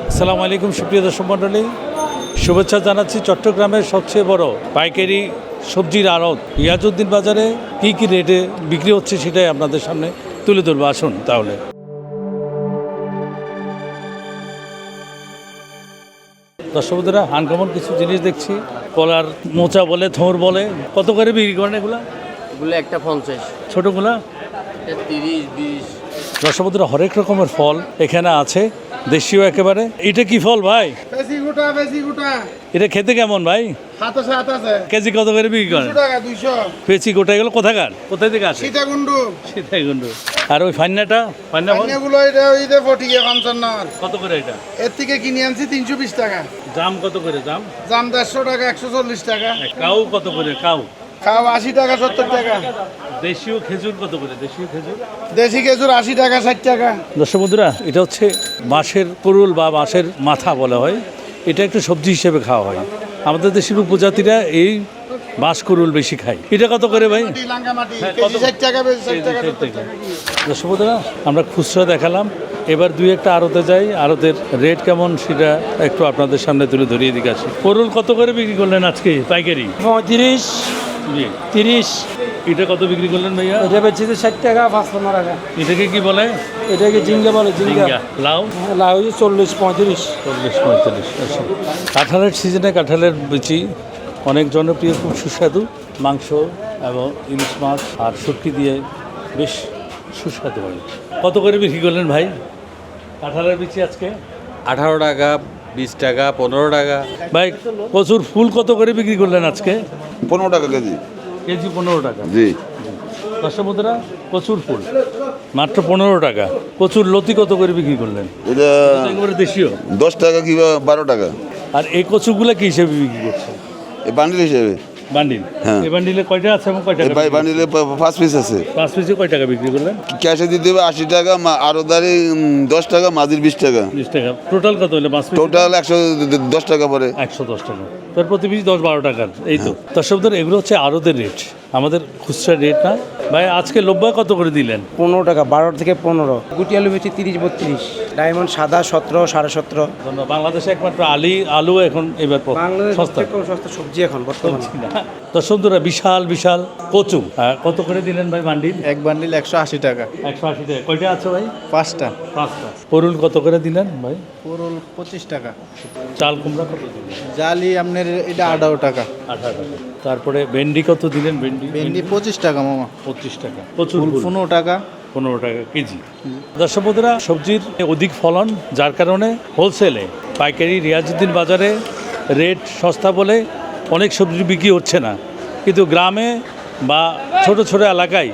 আসসালামু আলাইকুম সুপ্রিয় দর্শক মণ্ডলী, শুভেচ্ছা জানাচ্ছি। চট্টগ্রামের সবচেয়ে বড় পাইকারি সবজির আড়ত রিয়াজউদ্দিন বাজারে কী কী রেটে বিক্রি হচ্ছে সেটাই আপনাদের সামনে তুলে ধরবো। আসুন তাহলে। দর্শক বন্ধুরা, আনকমন কিছু জিনিস দেখছি। কলার মোচা বলে, থোর বলে, কত করে বিক্রি করেন এগুলা? এগুলো একটা 50, ছোটোগুলা 30, 20। দর্শক বন্ধুরা, হরেক রকমের ফল এখানে আছে, দেশীয় একেবারে। এটা কি ফল ভাই? বেশি গোটা এটা খেতে কেমন ভাই? হাতে আছে কেজি কত করে বিক্রি করেন? 200 টাকা 200 পেঁচি গোটা এগুলো কোথাকার, কোথায় থেকে আসে? সীতাকুণ্ডু সীতাকুণ্ডু। আর ওই ফান্নাটা, ফান্না ফল এগুলো এটা ওইতে ফটিকে 55 কত করে? এটা এর থেকে কিনে আনছি 320 টাকা। জাম কত করে? জাম দাম 150 টাকা, 140 টাকা। কাউ কত করে? কাউ খাও 80 টাকা, 70 টাকা। দেশীয় খেজুর কত করে? দেশীয় খেজুর, দেশি খেজুর 80 টাকা, 60 টাকা। দর্শক বন্ধুরা, এটা হচ্ছে বাঁশের কুরুল বা বাঁশের মাথা বলা হয়। এটা একটু সবজি হিসেবে খাওয়া হয়। আমাদের দেশের উপজাতিরা এই বাঁশ কুরুল বেশি খায়। এটা কত করে ভাই? মাটি লাঙ্গা মাটি হ্যাঁ, কেজি কত? 60 টাকা, বেশি 60 টাকা, 60 70 টাকা। দর্শক বন্ধুরা, আমরা খুচরা দেখালাম, এবার দুই একটা আড়তে যাই। আড়তের রেট কেমন সেটা একটু আপনাদের সামনে তুলে ধরিয়ে দিকে আসি। কুরুল কত করে বিক্রি করলেন আজকে পাইকারি? 35, জি। 30। এটা কত বিক্রি করলেন ভাইয়া? এটা বেচছি 60 টাকা, 55 টাকা। এটাকে কি বলে? এটাকে জিঙ্গা বলে, জিঙ্গা। ঝিঙ্গা। লাউ লাউ 40, 35। 40-45। আচ্ছা, কাঁঠালের সিজনে কাঁঠালের বিচি অনেক জনপ্রিয়, খুব সুস্বাদু। মাংস এবং ইলিশ মাছ আর শুটকি দিয়ে বেশ সুস্বাদু হয়। কত করে বিক্রি করলেন ভাই কাঁঠালের বিচি আজকে? 18 টাকা, 20 টাকা, 15 টাকা। ভাই কচুর ফুল কত করে বিক্রি করলেন আজকে? 15 টাকা কেজি। কেজি 15 টাকা। জি। দর্শক বন্ধুরা, কচুর ফুল মাত্র 15 টাকা। কচুর লতি কত করে বিক্রি করলেন? এটা একেবারে দেশীয়। 10 টাকা কিংবা 12 টাকা। আর এই কচুগুলা কি হিসেবে বিক্রি করছে? এই বান্ডিল হিসেবে। বান্ডিল? হ্যাঁ। এই বান্ডিলে কয়টা আছে এবং কয় এই টাকা? ভাই বান্ডিলে 5 পিস আছে। 5 পিসে কয় টাকা বিক্রি করলেন? ক্যাশে দিতে হবে 80 টাকা, আরো দাঁড়ি 10 টাকা, মাঝির 20 টাকা। 20 টাকা। টোটাল কত হলো 5 পিস? টোটাল 110 টাকা পড়ে। 110 টাকা। তোর প্রতি পিস 10-12 টাকার। এই তো দর্শক বন্ধুরা, এগুলো হচ্ছে আড়তের রেট, আমাদের খুচরা রেট না। ভাই আজকে লব্বা কত করে দিলেন? 15 টাকা, 12 থেকে 15। গুটি আলু বেচি 30, 32। ডায়মন্ড সাদা 17, 17.5। ধন্যবাদ। বাংলাদেশে একমাত্র আলু এখন এবার সস্তা। সস্তা সবজি এখন বর্তমানে। দর্শক বন্ধুরা, বিশাল বিশাল কচু কত করে দিলেন ভাই বান্ডিল? এক বান্ডিল 180 টাকা। 180 টাকা। কয়টা আছে ভাই? 5টা। 5টা। পরুল কত করে দিলেন ভাই? পরল 25 টাকা। চাল কুমড়া কত দিলেন? জালি আপনার এটা 18 টাকা। 18 টাকা। তারপরে ভেন্ডি কত দিলেন? ভেন্ডি 25 টাকা মামা। 25 টাকা। প্রচুর ফুল ফুল। 15 টাকা। 15 টাকা কেজি। দর্শক বন্ধুরা, সবজির অধিক ফলন, যার কারণে হোলসেলে পাইকারি রিয়াজউদ্দিন বাজারে রেট সস্তা বলে অনেক সবজি বিক্রি হচ্ছে না, কিন্তু গ্রামে বা ছোট ছোট এলাকায়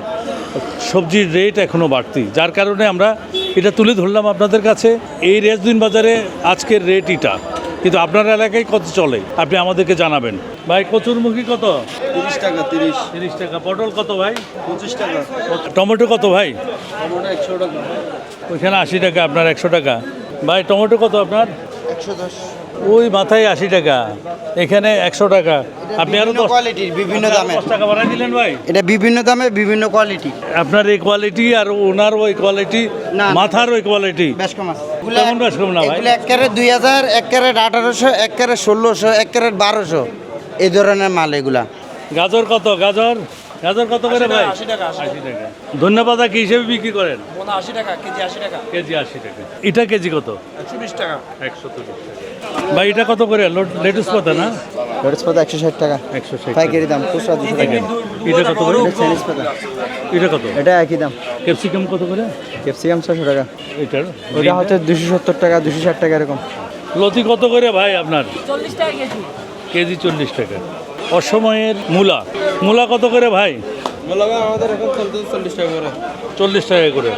সবজির রেট এখনও বাড়তি, যার কারণে আমরা এটা তুলে ধরলাম আপনাদের কাছে। এই রিয়াজউদ্দিন বাজারে আজকের রেট এটা, কিন্তু আপনার এলাকায় কত চলে আপনি আমাদেরকে জানাবেন। ভাই কচুরমুখী কত? 30 টাকা, 30। 30 টাকা। পটল কত ভাই? 25 টাকা। টমেটো কত ভাই? টমেটো 100 টাকা। ওইখানে 80 টাকা, আপনার 100 টাকা। ভাই টমেটো কত আপনার? 110। ওই মাথায় 80 টাকা, এখানে 100 টাকা। আপনি আরো 10 কোয়ালিটির, বিভিন্ন দামে। 10 টাকা বাড়াই দিলেন ভাই। এটা বিভিন্ন দামে, বিভিন্ন কোয়ালিটি। আপনার এই কোয়ালিটি আর ওনার ওই কোয়ালিটি, না। মাথার ওই কোয়ালিটি বেশ কম আছে। কেমন বেশ কম না ভাই? এগুলো 1 ক্যারেট 2000, 1 ক্যারেট 1800, 1 ক্যারেট 1600, 1 ক্যারেট 1200। এই ধরনের মাল এগুলা। গাজর কত? গাজর কত করে ভাই? 80 টাকা। 80 টাকা। ধন্যবাদ। কি হিসেবে বিক্রি করেন? 80 টাকা কেজি, 80 টাকা। কেজি 80 টাকা। এটা কেজি কত? 120 টাকা। 130 টাকা। ভাই এটা কত করে? লেটুস পাতা না? লেটুস পাতা 160 টাকা। 160 পাইকারি দাম, খুচরা 200 টাকা। এটা কত করে? চাইনিজ পাতা। এটা কত? এটা একই দাম। ক্যাপসিকাম কত করে? ক্যাপসিকাম 600 টাকা। এটার ওটা হচ্ছে 270 টাকা, 260 টাকা এরকম। লতি কত করে ভাই আপনার? 40 টাকা কেজি। কেজি 40 টাকা। অসময়ের মূলা কত করে ভাই? আমাদের এখন চলতে 40 টাকা করে। 40 টাকা করে।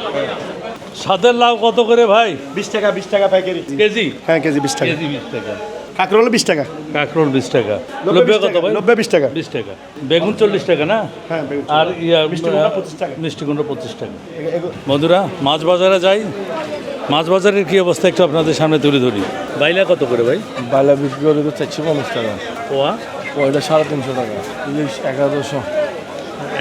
সাদের লাউ কত করে ভাই? 20 টাকা, 20 টাকা পাইকারি। কেজি? হ্যাঁ, কেজি 20 টাকা। কেজি 20 টাকা। কাঁকরোল 20 টাকা। কাঁকরোল 20 টাকা। লব্বা কত ভাই? 90, 20 টাকা। 20 টাকা। বেগুন 40 টাকা না? হ্যাঁ, আর মিষ্টি কুমড়া 25 টাকা। মিষ্টি কুমড়া 25 টাকা। বন্ধুরা, মাছ বাজারে যাই, মাছ বাজারের কি অবস্থা একটু আপনাদের সামনে তুলে ধরি। বাইলা কত করে ভাই? বালা বিক্রি করে তো 450 টাকা। পোয়া ওইটা 350 টাকা। ইলিশ 1100।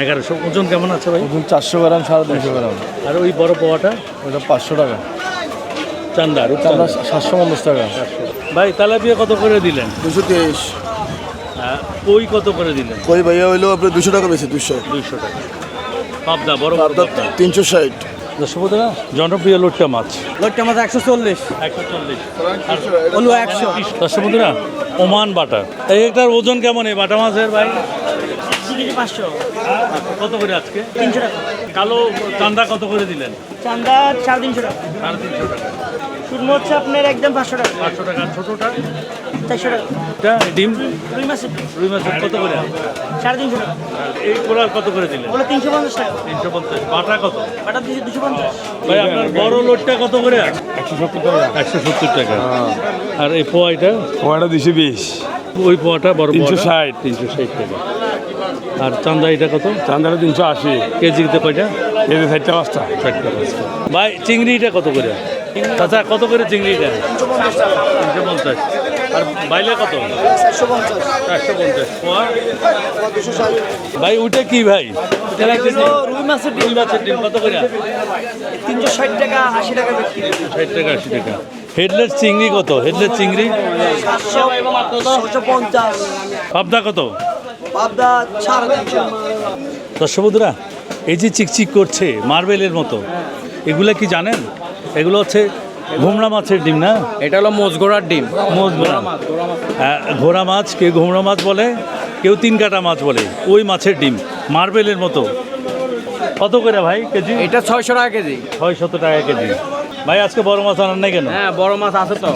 1100। ওজন কেমন আছে ভাই? ওজন 400 গ্রাম, 250 গ্রাম। আর ওই বড় পোয়াটা? ওইটা 500 টাকা। চান্দা চান্দা রূপচান্দা 750 টাকা। ভাই তেলাপিয়া কত করে দিলেন? 223। কই কত করে দিলেন? কই ভাইয়া হইলো আপনার 200 টাকা বেশি, 200। 200 টাকা। পাবদা বড় বড় আপনার পাবদা 360। দর্শক বন্ধুরা জনপ্রিয় লোট্টা মাছ লোটটা মাছ 140, 140। ওলু 100। দর্শক বন্ধুরা ওমান বাটা, এই একটার ওজন কেমন এই বাটা মাছের ভাই? 500, কত করে আজকে? 300 টাকা। কালো চান্দা কত করে দিলেন? চান্দা 350 টাকা। 350 টাকা। সুরমা হচ্ছে আপনার একদম 500 টাকা। 500 টাকা। ছোটটা 400 টাকা। এটা ডিম রুই মাছের রুই মাছের কত করে? 350 টাকা। আর এই কোরাল কত করে দিলেন? ওগুলো 350 টাকা। 350। বাটা কত? বাটা 250। ভাই আপনার বড় লোটটা কত করে? 170 টাকা। 170 টাকা। আর এই পোয়াটা? ওটা 220। ওই পোয়াটা বড় পোয়াটা? 360। 360 টাকা। আর চান্দা এটা কত? চান্দাটা 380। কেজিতে কয়টা? এই যে 4টা 5টা। 60 টাকা। ভাই চিংড়িটা কত করে? আচ্ছা কত করে চিংড়িটা? 350। আর বাইলে কত? 450। পোয়া? ভাই ওইটা কি ভাই? রুই মাছের রুই মাছের ডিম কত করে? 360 টাকা, 80 টাকা বিক্রি। 60 টাকা 80 টাকা। হেডলেট চিংড়ি কত? হেডলেট চিংড়ি 750। পাবদা কত? পাবদা 350। দর্শক বন্ধুরা এই যে চিকচিক করছে মার্বেলের মতো, এগুলা কি জানেন? এগুলো হচ্ছে ঘোমরা মাছের ডিম না? এটা হলো মোজগোড়ার ডিম। মোজঘোড়া ঘোড়া মাছ, কেউ ঘোমরা মাছ বলে, কেউ তিন কাটা মাছ বলে, ওই মাছের ডিম মার্বেলের মতো। কত করে ভাই কেজি? এটা 600 টাকা কেজি। 600 টাকা কেজি। ভাই আজকে বড় মাছ আনার নাই কেন? হ্যাঁ বড় মাছ আছে তো,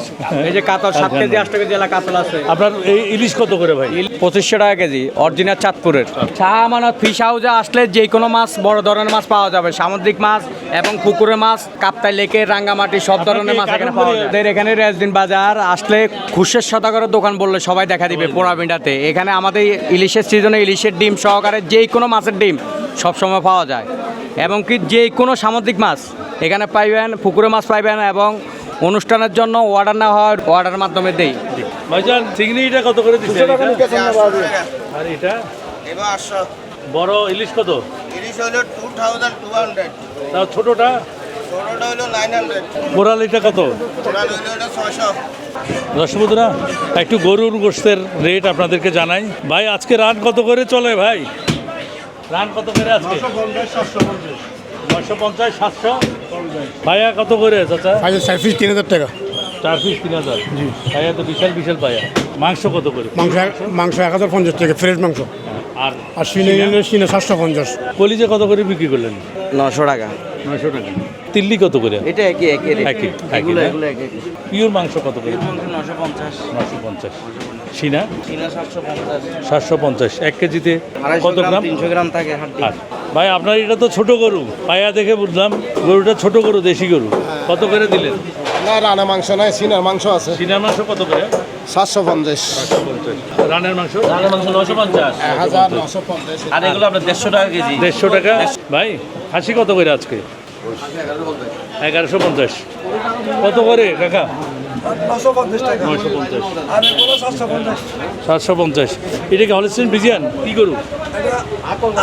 এই যে কাতল 7 কেজি 8 কেজি এলা কাতল আছে। আপনার এই ইলিশ কত করে ভাই? 2500 টাকা কেজি অরিজিনাল চাঁদপুরের। শাহ আমানত ফিশ হাউসে আসলে যে কোনো মাছ, বড় ধরনের মাছ পাওয়া যাবে, সামুদ্রিক মাছ এবং পুকুরের মাছ, কাপ্তাই লেকের, রাঙ্গামাটি সব ধরনের মাছ এখানে পাওয়া যায়। আমাদের এখানে রেজদিন বাজার আসলে খুশের সদাগরের দোকান বললে সবাই দেখা দিবে পোড়াবিন্ডাতে। এখানে আমাদের ইলিশের সিজনে ইলিশের ডিম সহকারে যে কোনো মাছের ডিম সবসময় পাওয়া যায়, এবং কি যে কোনো সামুদ্রিক মাছ এখানে পাইবেন, পুকুরে মাছ পাইবেন, এবং অনুষ্ঠানের জন্য অর্ডার না হয় অর্ডারের মাধ্যমে দেই। ভাইজান চিংড়িটা কত করে দিচ্ছে? আর এটা বড় ইলিশ কত? ইলিশ হলো 2200। তাও ছোটটা? ছোটটা হলো 900। কোরালিটা কত? ওরা হলো 600। দর্শক বন্ধুরা একটু গরুর গোশতের রেট আপনাদেরকে জানাই। ভাই আজকে রান কত করে চলে ভাই? রান কত করে আজকে? 950, 700। পায়া কত করে চাচা? 4 পিস 3000 টাকা। 4 পিস 3000। পায়া তো বিশাল বিশাল পায়া। মাংস কত করে? মাংস 1050 টাকা ফ্রেশ মাংস। আর আর সিনে 750। কলিজা কত করে বিক্রি করলেন? 900 টাকা। 900 টাকা। তিল্লি কত করে? এটা একই একই একই একই না? পিওর মাংস কত করে? 950। 950। সিনা? চীনা 750। 750। 1 কেজিতে কত গ্রাম? 300 গ্রাম থাকে হাড্ডি। আর ভাই আপনার এটা তো ছোট গরু, পায়া দেখে বুঝলাম গরুটা ছোট গরু, দেশি গরু। কত করে দিলেন? না রানা মাংস নাই, সিনার মাংস আছে। সিনার মাংস কত করে? 750। রানের মাংস? রানের মাংস 950। 1950। আর এগুলো আপনার 150 টাকা কেজি। 150 টাকা। ভাই খাসি কত করে আজকে? 1150। কত করে কাকা? 950 টাকা। 950। আর এগুলো 750। 750। এটা কি হলিস্টিন ফ্রিজিয়ান? কি গরু?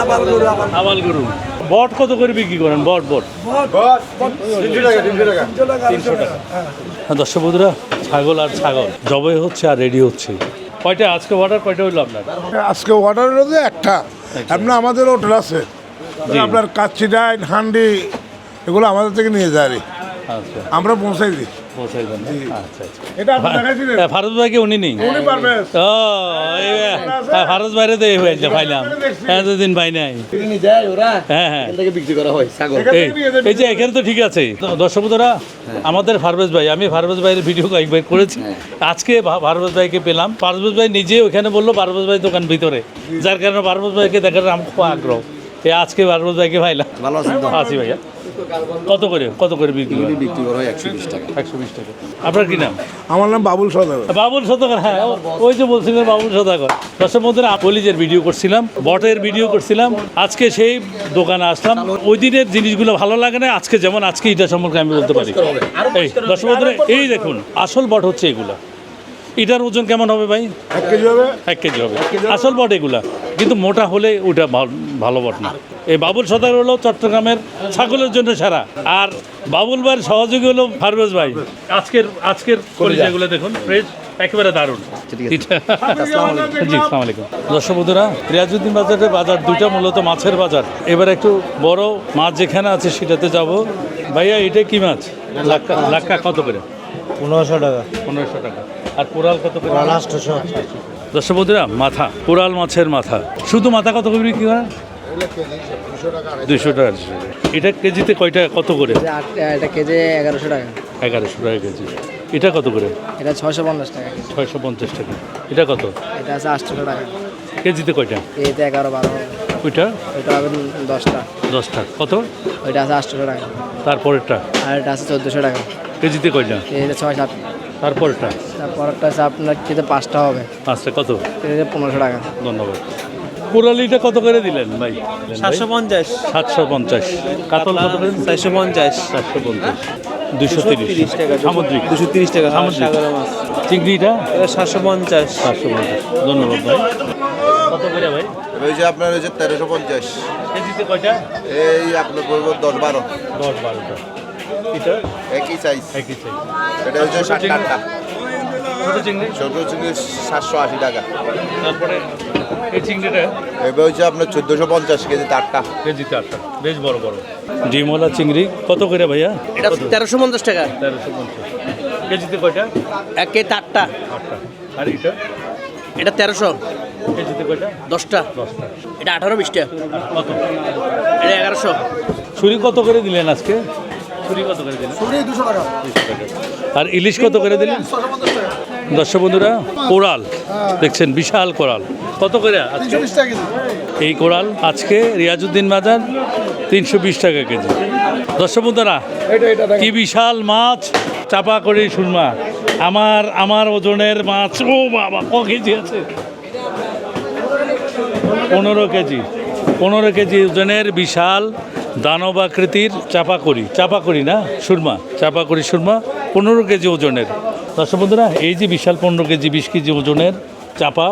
আবার গরু আবার। আবাল গরু। বট কত করে বিক্রি করেন? বট বট 300 টাকা 300 টাকা। 300 টাকা। দর্শক বন্ধুরা ছাগল আর ছাগল জবাই হচ্ছে আর রেডি হচ্ছে। কয়টা আজকে অর্ডার কয়টা হইলো আপনার? আজকে অর্ডার হলো যে একটা। আপনার আমাদের হোটেল আছে, জি। আপনার কাচ্চি ডাইন হান্ডি এগুলো আমাদের থেকে নিয়ে যায় রে। আচ্ছা আমরা পৌঁছাই দিই। পৌঁছাই দেন। আচ্ছা আচ্ছা। এটা আপনি দেখাইছিলেন, ফারুজ ভাইকে উনি নেই? উনি পারবে। ও ফারুজ ভাইরে তো এই হয়েছে পাইলাম, এতদিন পাই নাই। হ্যাঁ হ্যাঁ বিক্রি করা হয় ছাগল। এই যে এখানে তো ঠিক আছে। দর্শক বন্ধুরা আমাদের ফারবেজ ভাই, আমি ফারবেজ ভাইয়ের ভিডিও কয়েকবার করেছি। আজকে ফারবেজ ভাইকে পেলাম। ফারবেজ ভাই নিজে ওখানে বললো ফারবেজ ভাই দোকান ভিতরে, যার কারণে ফারবেজ ভাইকে দেখার আমার খুব আগ্রহ। আজকে ফারবেজ ভাইকে পাইলাম। ভালো আছেন তো? আছি ভাইয়া। কত করে বিক্রি করেন? বিক্রি করা হয় 120 টাকা। 120 টাকা। আপনার কি নাম? আমার নাম বাবুল সদাগর। বাবুল সদাগর। হ্যাঁ ওই যে বলছিলেন বাবুল সদাগর। দর্শক বন্ধুরা কলিজের ভিডিও করছিলাম, বটের ভিডিও করছিলাম। আজকে সেই দোকানে আসলাম। ওই দিনের জিনিসগুলো ভালো লাগে না আজকে, যেমন আজকে এটা সম্পর্কে আমি বলতে পারি। এই দর্শক বন্ধুরা এই দেখুন আসল বট হচ্ছে এগুলো। এটার ওজন কেমন হবে ভাই? 1 কেজি হবে। 1 কেজি হবে। আসল বট এগুলা, কিন্তু মোটা হলে ওটা ভালো বট না। এই বাবুল সদাগর হলো চট্টগ্রামের ছাগলের জন্য সেরা, আর বাবুল ভাইয়ের সহযোগী হলো ফারবেজ ভাই। আজকের কলিজাগুলো দেখুন, ফ্রেশ, একেবারে দারুণ। জি, আসসালামু আলাইকুম। দর্শক বন্ধুরা, রিয়াজউদ্দিন বাজারের বাজার দুইটা মূলত মাছের বাজার। এবার একটু বড় মাছ যেখানে আছে সেটাতে যাব। ভাইয়া এটা কি মাছ? লাক্কা কত করে? 1500 টাকা। 1500 টাকা। আর কোরাল কত করে? 800। দর্শক বন্ধুরা, মাথা, কোরাল মাছের মাথা, শুধু মাথা কত করে বিক্রি করেন? 200 টাকা। এটা কেজিতে কয়টা, কত করে? এটা কেজি 1100 টাকা। 1100 টাকা কেজি। এটা কত করে? এটা 650 টাকা। 650 টাকা। এটা কত? এটা আছে 800 টাকা। কেজিতে কয়টা? এটা 11-12। ওইটা এটা হবে 10টা। 10টা। কত? ওইটা আছে 800 টাকা। তারপরেরটা আর এটা আছে 1400 টাকা। কেজিতে কয়টা? এটা 6-7। তারপরেরটা? তারপরটা আছে আপনার কেজি 5টা হবে। 5টা। কত? কেজি 1500 টাকা। ধন্যবাদ। কোরালিটা কত করে দিলেন ভাই? 750। 750। কাতল কত করে? 450। 450। 230 টাকা। সামুদ্রিক। 230 টাকা। সামুদ্রিক। সাগরের মাছ। চিংড়িটা? এটা 750। 750। ধন্যবাদ ভাই। কত করে ভাই? ওই যে আপনার ওই যে 1350, কেজিতে কয়টা? এই আপনার পড়বো 10-12, 10-12টা। এটা একই সাইজ। একই চাই। এটা হচ্ছে 60 ছোটো চিংড়ি? ছোট চিংড়ি 780 টাকা। তারপরে এই চিংড়িটা এবার হচ্ছে আপনার 1450 কেজি 8টা। কেজিতে 8টা, বেশ বড় বড়। ডিমওয়ালা চিংড়ি কত করে ভাইয়া? এটা 1350 টাকা। 1350। কেজিতে কয়টা? এক কেজি 8টা। 8টা। আর এটা? এটা 1300। কেজিতে কয়টা? 10টা। 10টা। এটা 18-20 টাকা। কত? এটা 1100। ছুরি কত করে দিলেন আজকে? ছুরি কত করে দিলেন? 200 টাকা। 200 টাকা। আর ইলিশ কত করে দিলেন? 650 টাকা। দর্শক বন্ধুরা, কোরাল দেখছেন, বিশাল কোরাল কত করে আজকে? 320 টাকা কেজি। এই কোরাল আজকে রিয়াজউদ্দিন বাজার 320 টাকা কেজি। দর্শক বন্ধুরা, কি বিশাল মাছ, চাপা করে সুরমা, আমার ওজনের মাছ। ও বাবা, ক কেজি আছে? 15 কেজি। 15 কেজি ওজনের বিশাল দানব আকৃতির চাপাকড়ি না সুরমা, চাপাকড়ি সুরমা 15 কেজি ওজনের। দর্শক বন্ধুরা, এই যে বিশাল 15 কেজি 20 কেজি ওজনের চাপা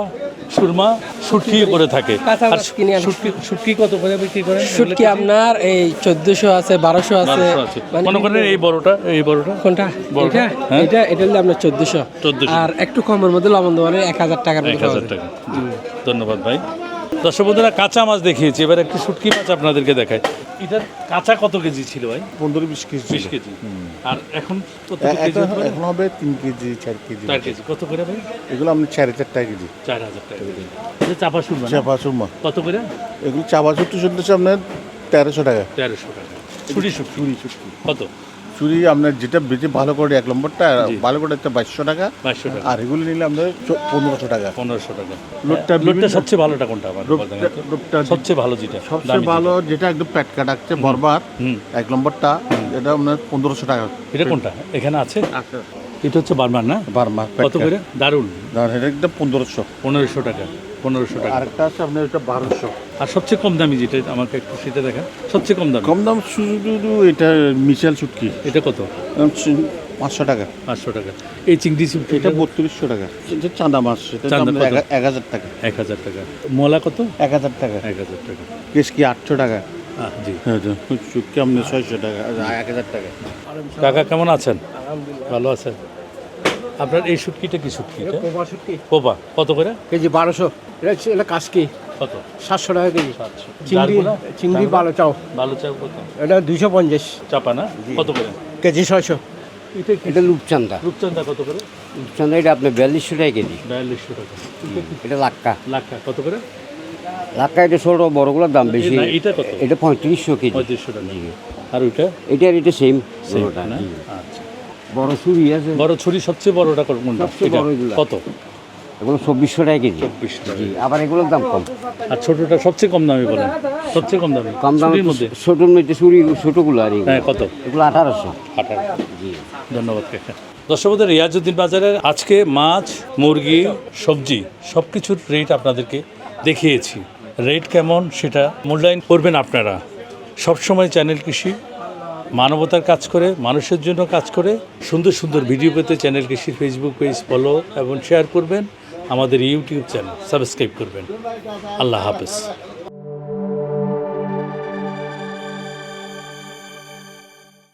সুরমা শুটকি করে থাকে। আর শুটকি কত করে বিক্রি করেন? শুটকি আপনার এই 1400 আছে, 1200 আছে। 1200 আছে। মনে করেন এই বড়টা কোনটা? বড়টা? এটা হ্যাঁ। এটা এটা হলো আপনার 1400। 1400। আর একটু কমের মধ্যে লবণ দেওয়ার 1000 টাকার মধ্যে পাওয়া 1000 যায়। টাকা। ধন্যবাদ ভাই। দর্শক বন্ধুরা, কাঁচা মাছ দেখিয়েছি, এবার একটু শুটকি মাছ আপনাদেরকে দেখায়। এটার কাঁচা কত কেজি ছিল ভাই? 15-20 কেজি। 20 কেজি। আর এখন কত কেজি হতে পারে? এখন হবে 3 কেজি 4 কেজি। 4 কেজি। কত করে ভাই? এগুলো আপনি 4,000 টাকা কেজি। 4000 টাকা কেজি। এটা চাপা সুরমা না? চাপা সুরমা কত করে? এগুলো চাপা শুটকি চলতেছে আপনার 1300 টাকা। 1300 টাকা। ছুরি শুটকি কত? চুরি আপনার যেটা বেশি ভালো করে 1 নম্বরটা জি। ভালো করে 2200 টাকা। 2200 টাকা। আর এগুলো নিলে আপনার 1500 টাকা। 1500 টাকা। লোটটা লোটটা সবচেয়ে ভালোটা কোনটা আমার? লোটটা সবচেয়ে ভালো যেটা? সবচেয়ে দামি ভালো যেটা একদম পেট কাটাচ্ছে বরবার হুম। 1 নম্বরটা, এটা আপনার 1500 টাকা। যেটা। এটা কোনটা এখানে আছে? এটা হচ্ছে বার্মার না? বার্মা কত করে? দারুণ। এটা একদম 1500। 1500 টাকা। 1500 টাকা। আরেকটা আছে আপনার এটা 1200। আর সবচেয়ে কম দামি যেটা আমাকে একটু সেটা দেখান, সবচেয়ে কম দামি। কম দাম শুধু এটা মিশাল শুটকি, এটা কত? 500 টাকা। 500 টাকা। এই চিংড়ি শুটকি এটা 3200 টাকা। এটা চাঁদা মাছ, এটা চাঁদা দাম কত? 1000 টাকা। 1000 টাকা। মোলা কত? 1000 টাকা। 1000 টাকা। কেসকি 800 টাকা। জি। হ্যাঁ শুটকি আপনি 600 টাকা, 1000 টাকা। কাকা কেমন আছেন? ভালো আছেন? আপনার এই শুটকিটা কি শুটকি? কোপা কত করে? কেজি 1200। এটা কাসকি কত? 700 টাকা কেজি। 700। চিংড়ি ভালো চাও, ভালো চাও কত? এটা 250 চাপা না? কত করে? কেজি 600। এটা রূপচান্দা। রূপচান্দা কত করে? রূপচান্দা এটা আপনার 4200 টাকা কেজি। 4200 টাকা। এটা লাক্কা। লাক্কা কত করে? লাক্কা এটা ছোট, বড়গুলোর দাম বেশি। না, এটা কত? এটা 3500 কেজি। 3500 টাকা। আর ওইটা? এটা সেম Same, বড়টা না? জি। আচ্ছা। বড় ছুরি আছে, বড় ছুরি সবচেয়ে বড়টা কোনটা? সবচেয়ে এটা? বড় এগুলা। কত? এগুলো 2400 টাকা কেজি। 24 টাকা। জি, আবার এগুলোর দাম কম। আর ছোটটা সবচেয়ে কম দামি বলেন? সবচেয়ে কম দামি? কম দামের ছুরির মধ্যে? ছোটোর মধ্যে ছুরি, ছোটোগুলো আর এগুলো। হ্যাঁ, কত? এগুলো 1800। 18। জি। ধন্যবাদ কাকা। দর্শক বন্ধুরা, রিয়াজউদ্দিন বাজারের আজকে মাছ, মুরগি, সবজি সব কিছুর রেট আপনাদেরকে দেখিয়েছি। রেট কেমন সেটা মূল্যায়ন করবেন আপনারা। সবসময় চ্যানেল কৃষি মানবতার কাজ করে, মানুষের জন্য কাজ করে। সুন্দর সুন্দর ভিডিও পেতে চ্যানেল কৃষির ফেসবুক পেজ ফলো এবং শেয়ার করবেন। আমাদের ইউটিউব চ্যানেল সাবস্ক্রাইব করবেন। আল্লাহ হাফেজ।